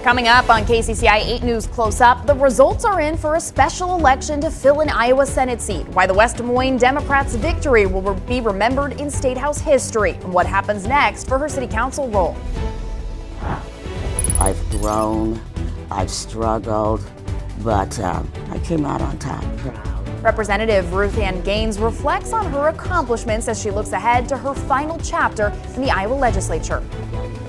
Coming up on KCCI 8 News Close Up, the results are in for a special election to fill an Iowa Senate seat. Why the West Des Moines Democrats' victory will be remembered in State House history, and what happens next for her city council role. I've grown, I've struggled, but I came out on top. Representative Ruth Ann Gaines reflects on her accomplishments as she looks ahead to her final chapter in the Iowa legislature.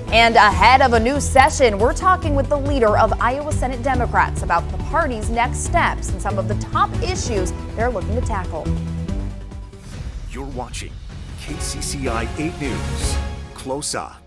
And ahead of a new session, we're talking with the leader of Iowa Senate Democrats about the party's next steps and some of the top issues they're looking to tackle. You're watching KCCI 8 News Close Up.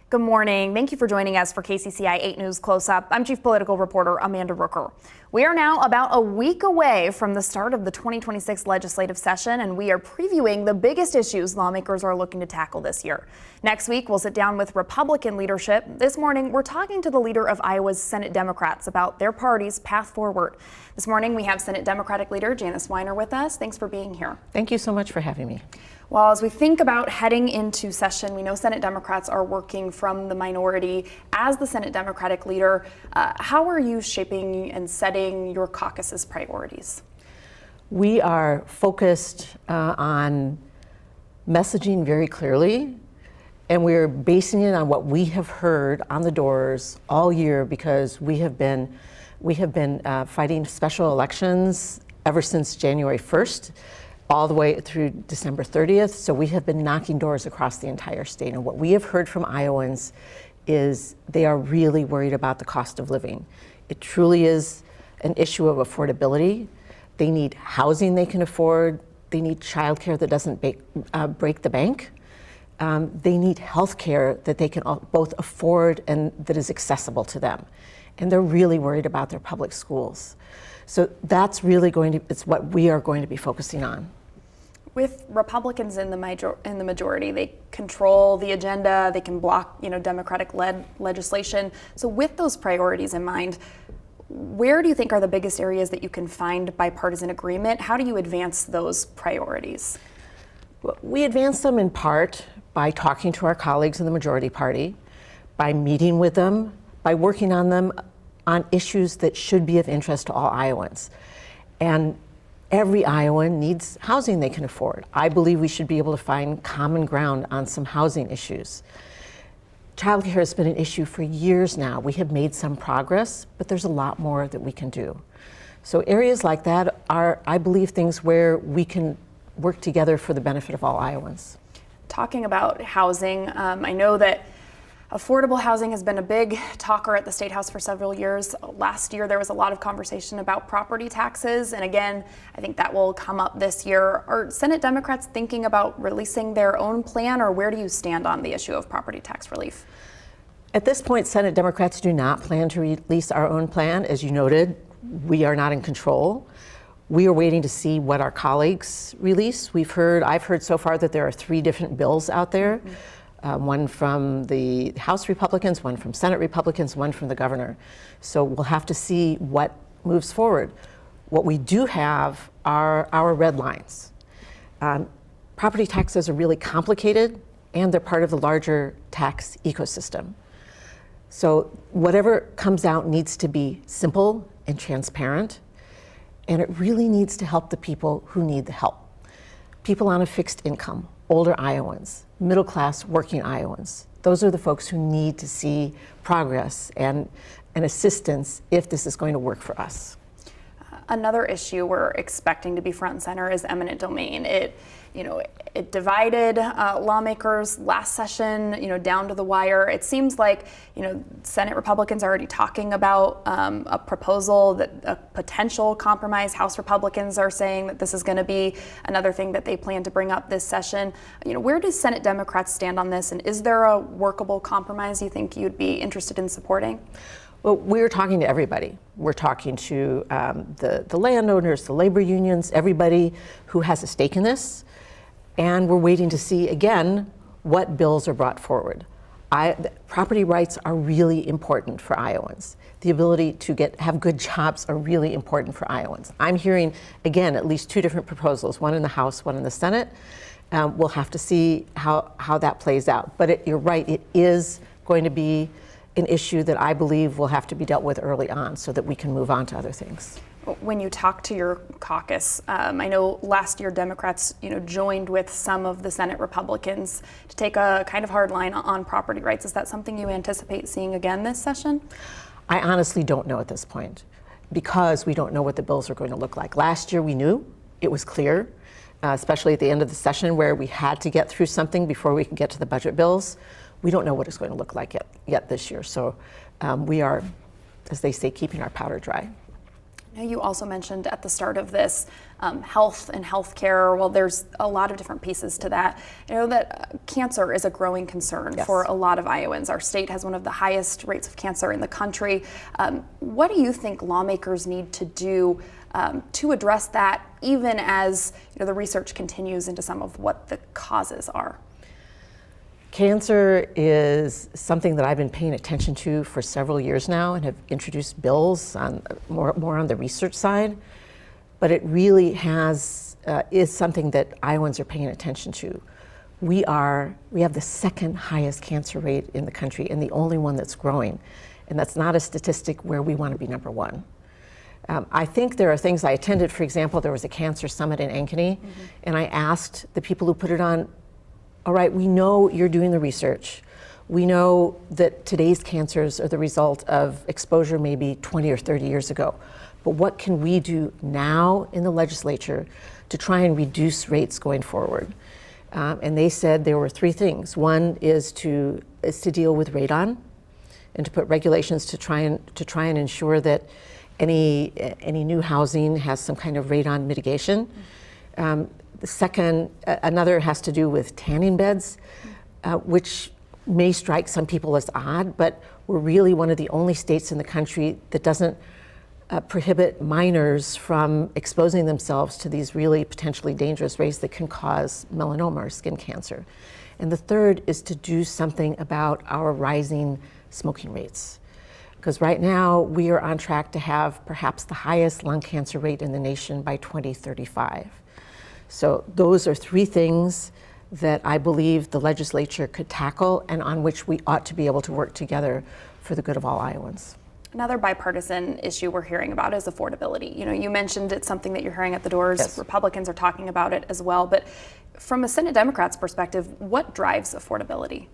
Good morning. Thank you for joining us for KCCI 8 News Close Up. I'm Chief Political Reporter Amanda Rooker. We are now about a week away from the start of the 2026 legislative session, and we are previewing the biggest issues lawmakers are looking to tackle this year. Next week, we'll sit down with Republican leadership. This morning, we're talking to the leader of Iowa's Senate Democrats about their party's path forward. This morning, we have Senate Democratic leader Janice Weiner with us. Thanks for being here. Thank you so much for having me. Well, as we think about heading into session, we know Senate Democrats are working from the minority. As the Senate Democratic leader, how are you shaping and setting your caucus's priorities? We are focused on messaging very clearly, and we're basing it on what we have heard on the doors all year, because we have been fighting special elections ever since January 1st. All the way through December 30th. So we have been knocking doors across the entire state. And what we have heard from Iowans is they are really worried about the cost of living. It truly is an issue of affordability. They need housing they can afford. They need childcare that doesn't break the bank. They need health care that they can both afford and that is accessible to them. And they're really worried about their public schools. So that's really it's what we are going to be focusing on. With Republicans in the majority, they control the agenda, they can block, Democratic-led legislation. So with those priorities in mind, where do you think are the biggest areas that you can find bipartisan agreement? How do you advance those priorities? Well, we advance them in part by talking to our colleagues in the majority party, by meeting with them, by working on them on issues that should be of interest to all Iowans. And every Iowan needs housing they can afford. I believe we should be able to find common ground on some housing issues. Childcare has been an issue for years now. We have made some progress, but there's a lot more that we can do. So areas like that are, I believe, things where we can work together for the benefit of all Iowans. Talking about housing, I know that affordable housing has been a big talker at the State House for several years. Last year, there was a lot of conversation about property taxes. And again, I think that will come up this year. Are Senate Democrats thinking about releasing their own plan, or where do you stand on the issue of property tax relief? At this point, Senate Democrats do not plan to release our own plan. As you noted, we are not in control. We are waiting to see what our colleagues release. I've heard so far that there are 3 different bills out there. Mm-hmm. One from the House Republicans, one from Senate Republicans, one from the governor. So we'll have to see what moves forward. What we do have are our red lines. Property taxes are really complicated, and they're part of the larger tax ecosystem. So whatever comes out needs to be simple and transparent, and it really needs to help the people who need the help. People on a fixed income, older Iowans, middle-class working Iowans. Those are the folks who need to see progress and assistance if this is going to work for us. Another issue we're expecting to be front and center is eminent domain. It divided lawmakers last session, down to the wire. It seems like, Senate Republicans are already talking about a proposal, that a potential compromise. House Republicans are saying that this is going to be another thing that they plan to bring up this session. Where do Senate Democrats stand on this, and is there a workable compromise you think you'd be interested in supporting? Well, we're talking to everybody. We're talking to the landowners, the labor unions, everybody who has a stake in this. And we're waiting to see, again, what bills are brought forward. Property rights are really important for Iowans. The ability to have good jobs are really important for Iowans. I'm hearing, again, at least 2 different proposals, one in the House, one in the Senate. We'll have to see how that plays out. But you're right, it is going to be an issue that I believe will have to be dealt with early on so that we can move on to other things. When you talk to your caucus, I know last year Democrats, joined with some of the Senate Republicans to take a kind of hard line on property rights. Is that something you anticipate seeing again this session? I honestly don't know at this point because we don't know what the bills are going to look like. Last year we knew, it was clear, especially at the end of the session where we had to get through something before we could get to the budget bills. We don't know what it's going to look like yet this year. So we are, as they say, keeping our powder dry. Now, you also mentioned at the start of this health and healthcare. Well, there's a lot of different pieces to that. I know that cancer is a growing concern for a lot of Iowans. Our state has one of the highest rates of cancer in the country. What do you think lawmakers need to do to address that, even as the research continues into some of what the causes are? Cancer is something that I've been paying attention to for several years now and have introduced bills on more on the research side. But it really is something that Iowans are paying attention to. We have the second highest cancer rate in the country and the only one that's growing. And that's not a statistic where we want to be number one. I think there are things I attended. For example, there was a cancer summit in Ankeny, and I asked the people who put it on, all right, we know you're doing the research. We know that today's cancers are the result of exposure maybe 20 or 30 years ago. But what can we do now in the legislature to try and reduce rates going forward? And they said there were three things. One is to deal with radon and to put regulations to try and ensure that any new housing has some kind of radon mitigation. The second, another has to do with tanning beds, which may strike some people as odd, but we're really one of the only states in the country that doesn't prohibit minors from exposing themselves to these really potentially dangerous rays that can cause melanoma or skin cancer. And the third is to do something about our rising smoking rates. Because right now we are on track to have perhaps the highest lung cancer rate in the nation by 2035. So those are three things that I believe the legislature could tackle and on which we ought to be able to work together for the good of all Iowans. Another bipartisan issue we're hearing about is affordability. You mentioned it's something that you're hearing at the doors. Yes. Republicans are talking about it as well. But from a Senate Democrats' perspective, what drives affordability?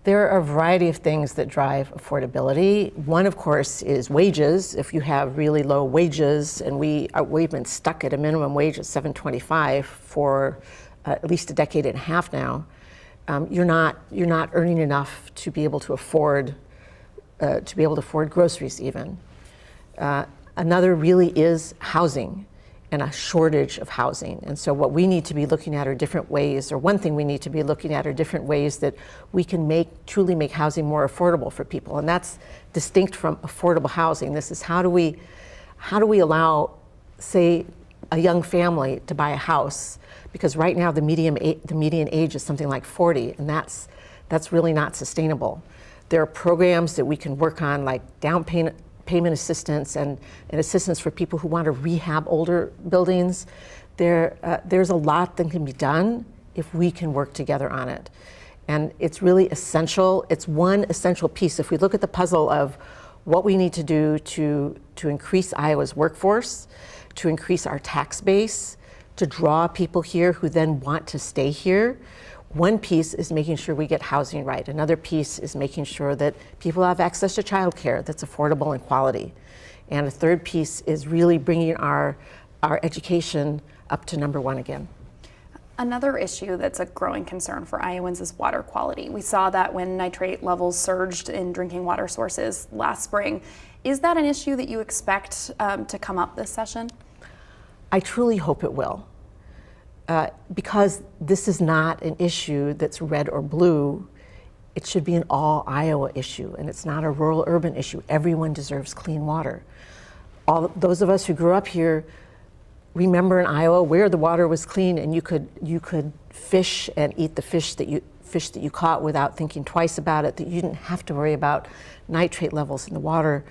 There are a variety of things that drive affordability. One, of course, is wages. If you have really low wages, and we've been stuck at a minimum wage of $7.25 for at least a decade and a half now, you're not earning enough to be able to afford groceries even. Another really is housing and a shortage of housing. And so what we need to be looking at are different ways, or one thing we need to be looking at are different ways that we can truly make housing more affordable for people. And that's distinct from affordable housing. This is how do we allow, say, a young family to buy a house? Because right now the median age is something like 40, and that's really not sustainable. There are programs that we can work on, like down payment assistance and assistance for people who want to rehab older buildings. There's a lot that can be done if we can work together on it. And it's really essential. It's one essential piece. If we look at the puzzle of what we need to do to increase Iowa's workforce, to increase our tax base, to draw people here who then want to stay here, one piece is making sure we get housing right. Another piece is making sure that people have access to childcare that's affordable and quality. And a third piece is really bringing our education up to number one again. Another issue that's a growing concern for Iowans is water quality. We saw that when nitrate levels surged in drinking water sources last spring. Is that an issue that you expect to come up this session? I truly hope it will. Because this is not an issue that's red or blue. It should be an all Iowa issue, and it's not a rural-urban issue. Everyone deserves clean water. All those of us who grew up here remember in Iowa where the water was clean, and you could fish and eat the fish that you caught without thinking twice about it. That you didn't have to worry about nitrate levels in the water.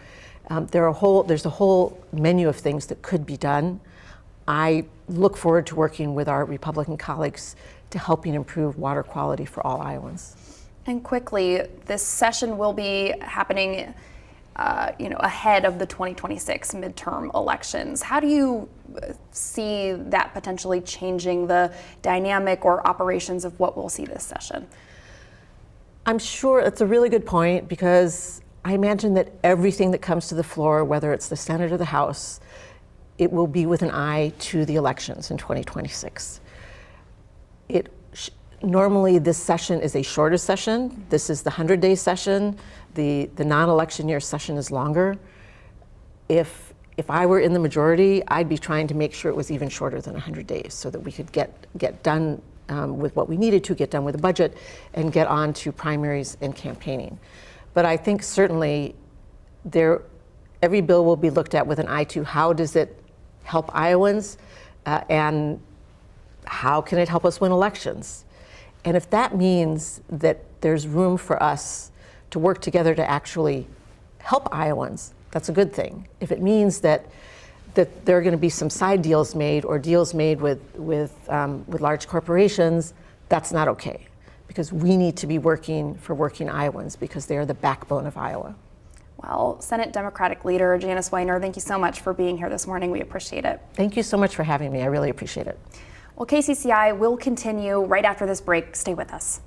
There's a whole menu of things that could be done. I look forward to working with our Republican colleagues to helping improve water quality for all Iowans. And quickly, this session will be happening ahead of the 2026 midterm elections. How do you see that potentially changing the dynamic or operations of what we'll see this session? I'm sure it's a really good point, because I imagine that everything that comes to the floor, whether it's the Senate or the House, it will be with an eye to the elections in 2026. Normally this session is a shorter session. This is the 100-day session. The non-election year session is longer. If I were in the majority, I'd be trying to make sure it was even shorter than 100 days, so that we could get done with what we needed to, get done with the budget, and get on to primaries and campaigning. But I think certainly every bill will be looked at with an eye to how does it help Iowans, and how can it help us win elections? And if that means that there's room for us to work together to actually help Iowans, that's a good thing. If it means that there are going to be some side deals made, or deals made with large corporations, that's not okay. Because we need to be working for working Iowans, because they are the backbone of Iowa. Well, Senate Democratic Leader Janice Weiner, thank you so much for being here this morning. We appreciate it. Thank you so much for having me. I really appreciate it. Well, KCCI will continue right after this break. Stay with us.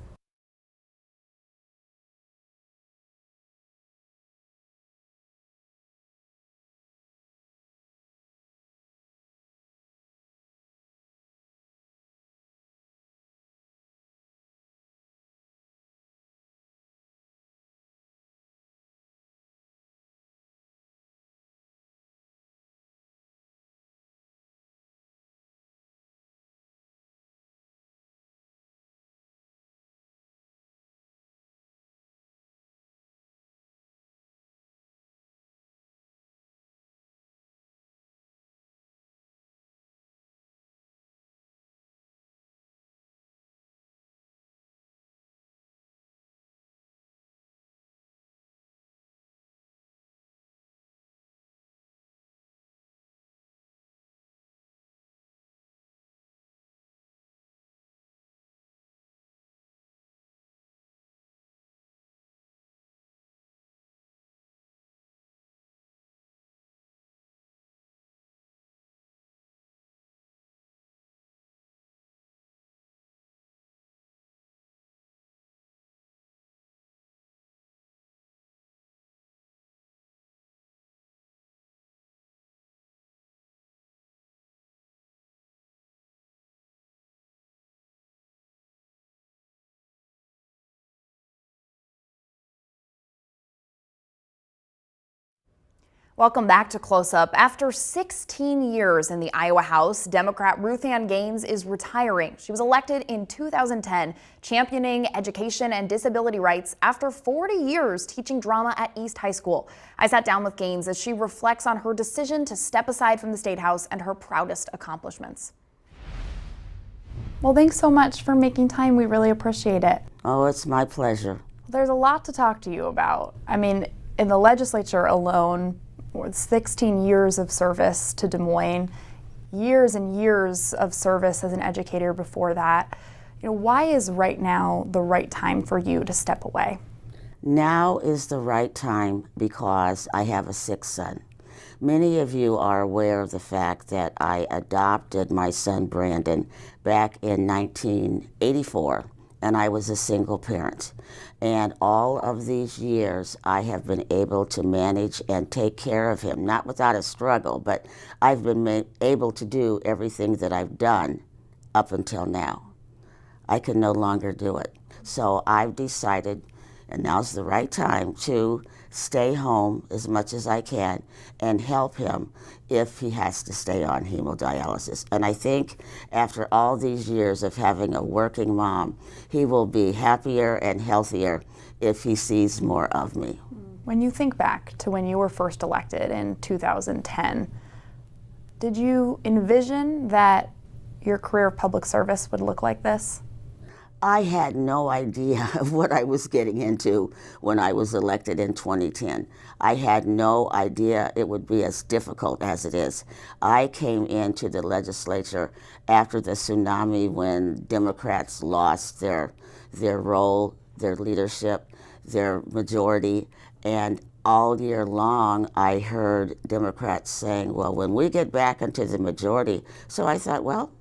Welcome back to Close Up. After 16 years in the Iowa House, Democrat Ruth Ann Gaines is retiring. She was elected in 2010, championing education and disability rights after 40 years teaching drama at East High School. I sat down with Gaines as she reflects on her decision to step aside from the State House and her proudest accomplishments. Well, thanks so much for making time. We really appreciate it. Oh, it's my pleasure. There's a lot to talk to you about. I mean, in the legislature alone, 16 years of service to Des Moines, years and years of service as an educator before that. Why is right now the right time for you to step away? Now is the right time because I have a sick son. Many of you are aware of the fact that I adopted my son Brandon back in 1984, and I was a single parent. And all of these years, I have been able to manage and take care of him, not without a struggle, but I've been able to do everything that I've done up until now. I can no longer do it. So I've decided, and now's the right time, to stay home as much as I can and help him if he has to stay on hemodialysis. And I think after all these years of having a working mom, he will be happier and healthier if he sees more of me. When you think back to when you were first elected in 2010, did you envision that your career of public service would look like this? I had no idea of what I was getting into when I was elected in 2010. I had no idea it would be as difficult as it is. I came into the legislature after the tsunami when Democrats lost their role their leadership, their majority, and all year long I heard Democrats saying, well, when we get back into the majority. So I thought, well,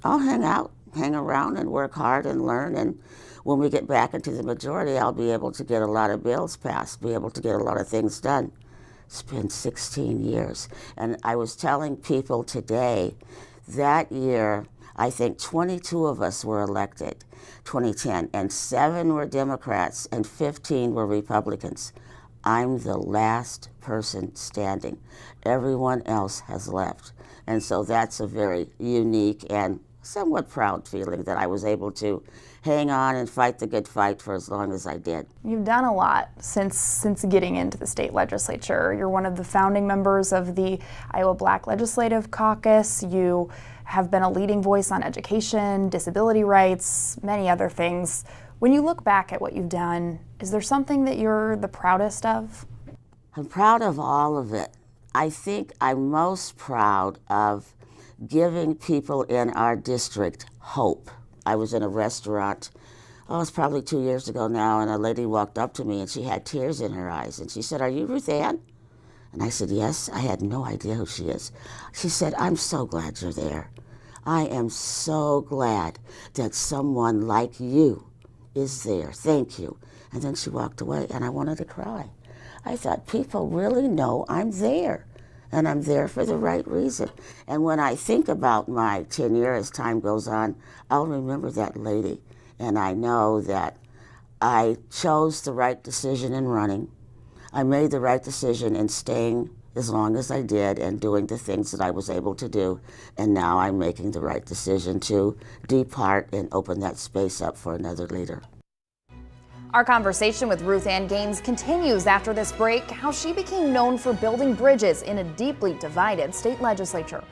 I'll hang around and work hard and learn, and when we get back into the majority, I'll be able to get a lot of bills passed, be able to get a lot of things done. It's been 16 years. And I was telling people today, that year, I think 22 of us were elected, 2010, and 7 were Democrats and 15 were Republicans. I'm the last person standing. Everyone else has left. And so that's a very unique and somewhat proud feeling that I was able to hang on and fight the good fight for as long as I did. You've done a lot since getting into the state legislature. You're one of the founding members of the Iowa Black Legislative Caucus. You have been a leading voice on education, disability rights, many other things. When you look back at what you've done, is there something that you're the proudest of? I'm proud of all of it. I think I'm most proud of giving people in our district hope. I was in a restaurant, it's probably 2 years ago now, and a lady walked up to me and she had tears in her eyes, and she said, "Are you Ruth Ann?" And I said, "Yes." I had no idea who she is. She said, "I'm so glad you're there. I am so glad that someone like you is there. Thank you." And then she walked away, and I wanted to cry. I thought, people really know I'm there, and I'm there for the right reason. And when I think about my tenure as time goes on, I'll remember that lady, and I know that I chose the right decision in running. I made the right decision in staying as long as I did and doing the things that I was able to do, and now I'm making the right decision to depart and open that space up for another leader. Our conversation with Ruth Ann Gaines continues after this break, how she became known for building bridges in a deeply divided state legislature.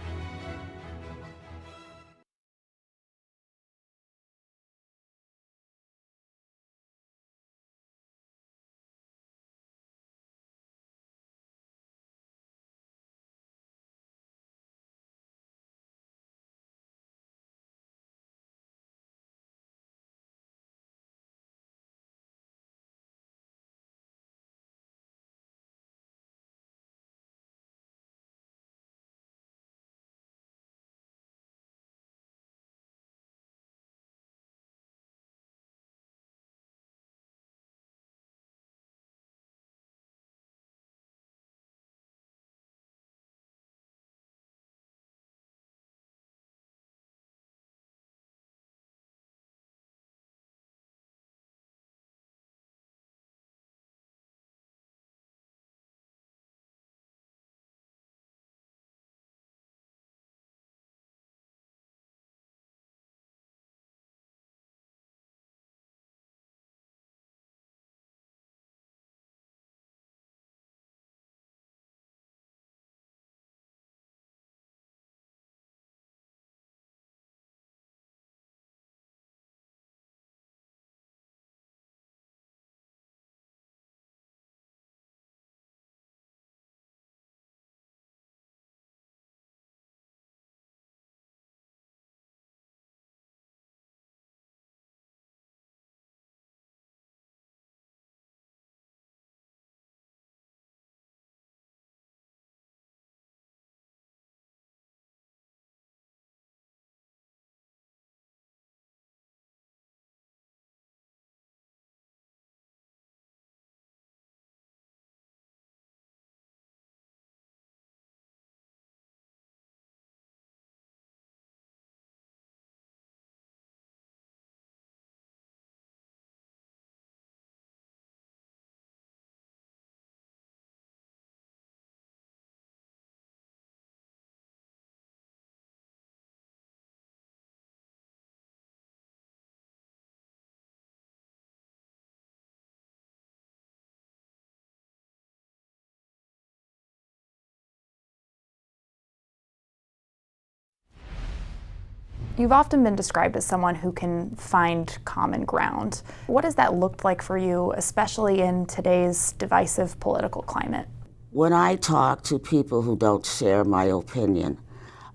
You've often been described as someone who can find common ground. What has that looked like for you, especially in today's divisive political climate? When I talk to people who don't share my opinion,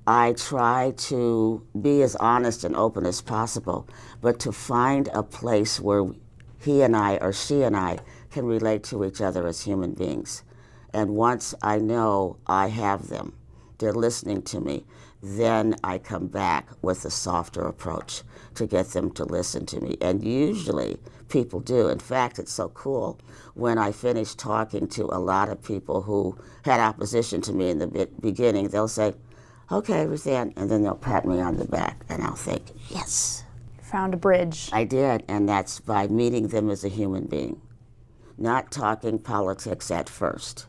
I try to be as honest and open as possible, but to find a place where he and I or she and I can relate to each other as human beings. And once I know I have them, they're listening to me, then I come back with a softer approach to get them to listen to me. And usually people do. In fact, it's so cool. When I finish talking to a lot of people who had opposition to me in the beginning, they'll say, okay, Ruthann, and then they'll pat me on the back, and I'll think, yes. Found a bridge. I did, and that's by meeting them as a human being. Not talking politics at first,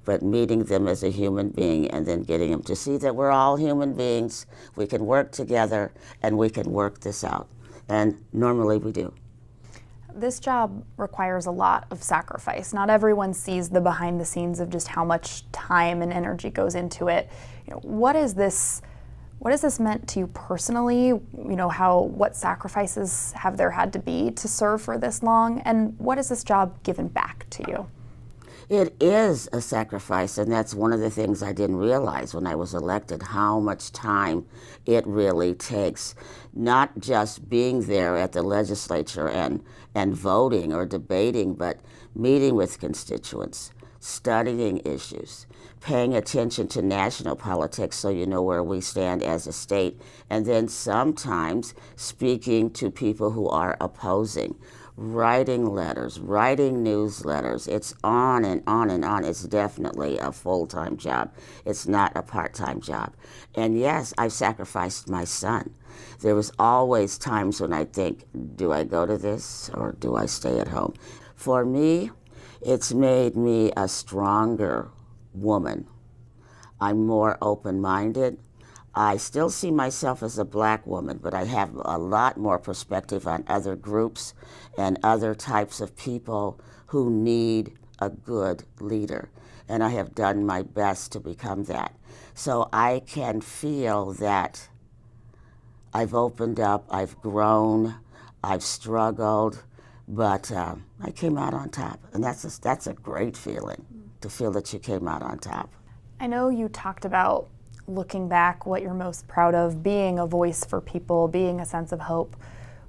but meeting them as a human being and then getting them to see that we're all human beings, we can work together, and we can work this out. And normally we do. This job requires a lot of sacrifice. Not everyone sees the behind the scenes of just how much time and energy goes into it. What has this meant to you personally? What sacrifices have there had to be to serve for this long? And what has this job given back to you? It is a sacrifice, and that's one of the things I didn't realize when I was elected, how much time it really takes. Not just being there at the legislature and voting or debating, but meeting with constituents, studying issues, paying attention to national politics so you know where we stand as a state, and then sometimes speaking to people who are opposing, writing letters, writing newsletters. It's on and on and on. It's definitely a full-time job. It's not a part-time job. And yes, I've sacrificed my son. There was always times when I think, do I go to this or do I stay at home? For me, it's made me a stronger woman. I'm more open-minded. I still see myself as a black woman, but I have a lot more perspective on other groups and other types of people who need a good leader. And I have done my best to become that. So I can feel that I've opened up, I've grown, I've struggled, but I came out on top. And that's a great feeling, to feel that you came out on top. I know you talked about looking back, what you're most proud of, being a voice for people, being a sense of hope.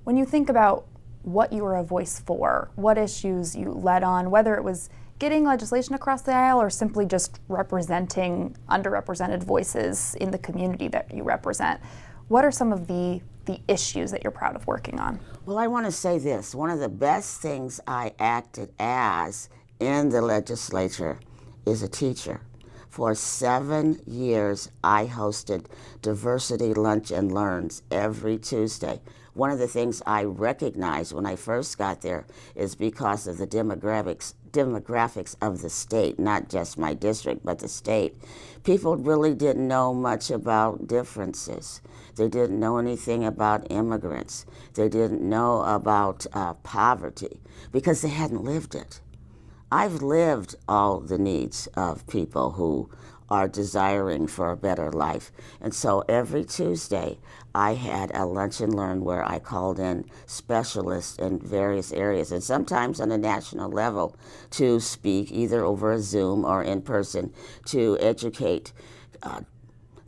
When you think about what you were a voice for, what issues you led on, whether it was getting legislation across the aisle or simply just representing underrepresented voices in the community that you represent, what are some of the issues that you're proud of working on? Well, I want to say this. One of the best things I acted as in the legislature is a teacher. For 7 years, I hosted Diversity Lunch and Learns every Tuesday. One of the things I recognized when I first got there is because of the demographics of the state, not just my district, but the state. People really didn't know much about differences. They didn't know anything about immigrants. They didn't know about poverty because they hadn't lived it. I've lived all the needs of people who are desiring for a better life. And so every Tuesday, I had a lunch and learn where I called in specialists in various areas, and sometimes on a national level, to speak either over a Zoom or in person to educate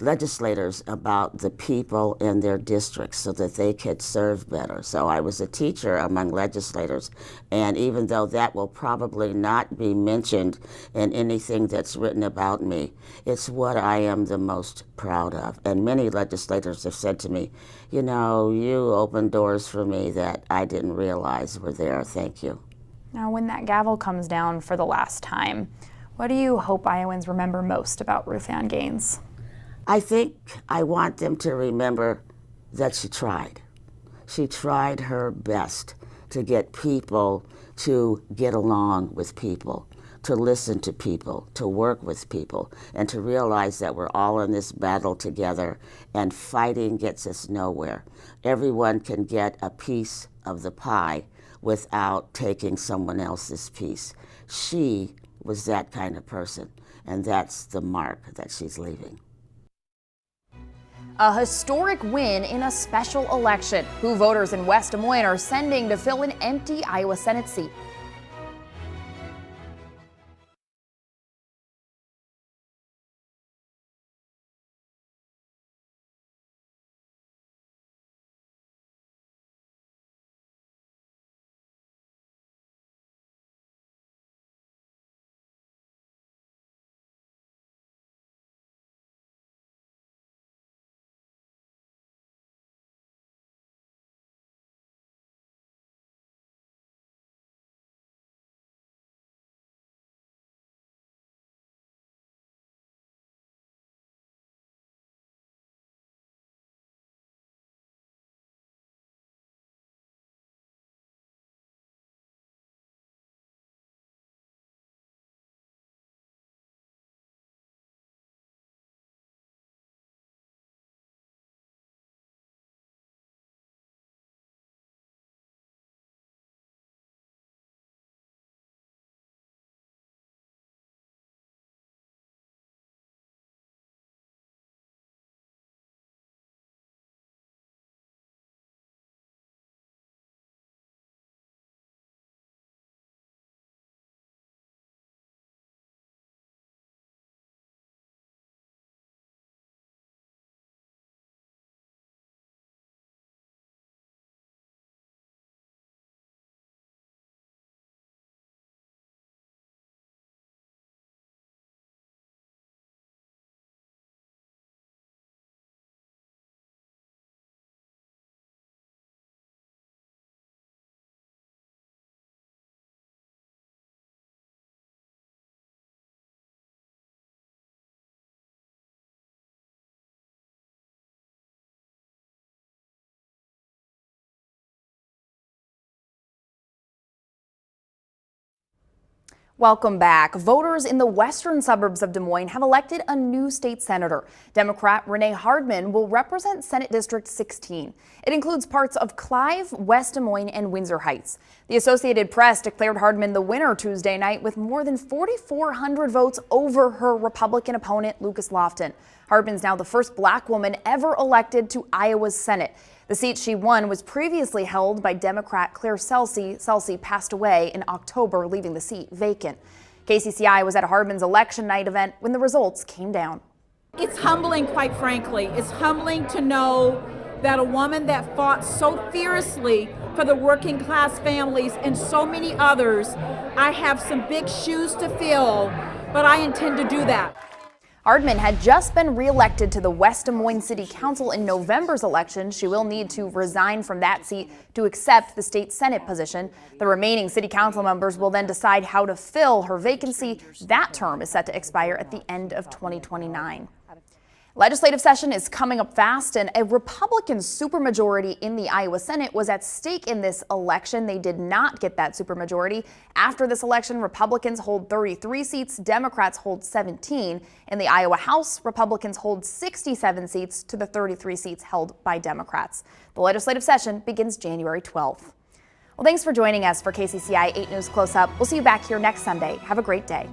legislators about the people in their districts so that they could serve better. So I was a teacher among legislators, and even though that will probably not be mentioned in anything that's written about me, it's what I am the most proud of. And many legislators have said to me, you know, you opened doors for me that I didn't realize were there. Thank you. Now, when that gavel comes down for the last time, what do you hope Iowans remember most about Ruthann Gaines? I think I want them to remember that she tried. She tried her best to get people to get along with people, to listen to people, to work with people, and to realize that we're all in this battle together, and fighting gets us nowhere. Everyone can get a piece of the pie without taking someone else's piece. She was that kind of person, and that's the mark that she's leaving. A historic win in a special election. Who voters in West Des Moines are sending to fill an empty Iowa Senate seat. Welcome back. Voters in the western suburbs of Des Moines have elected a new state senator. Democrat Renee Hardman will represent Senate District 16. It includes parts of Clive, West Des Moines, and Windsor Heights. The Associated Press declared Hardman the winner Tuesday night with more than 4,400 votes over her Republican opponent, Lucas Lofton. Hardman's now the first black woman ever elected to Iowa's Senate. The seat she won was previously held by Democrat Claire Celsey. Celsey passed away in October, leaving the seat vacant. KCCI was at Hardman's election night event when the results came down. It's humbling, quite frankly. It's humbling to know that a woman that fought so fiercely for the working class families and so many others, I have some big shoes to fill, but I intend to do that. Hardman had just been reelected to the West Des Moines City Council in November's election. She will need to resign from that seat to accept the state Senate position. The remaining city council members will then decide how to fill her vacancy. That term is set to expire at the end of 2029. Legislative session is coming up fast, and a Republican supermajority in the Iowa Senate was at stake in this election. They did not get that supermajority. After this election, Republicans hold 33 seats, Democrats hold 17. In the Iowa House, Republicans hold 67 seats to the 33 seats held by Democrats. The legislative session begins January 12th. Well, thanks for joining us for KCCI 8 News Close Up. We'll see you back here next Sunday. Have a great day.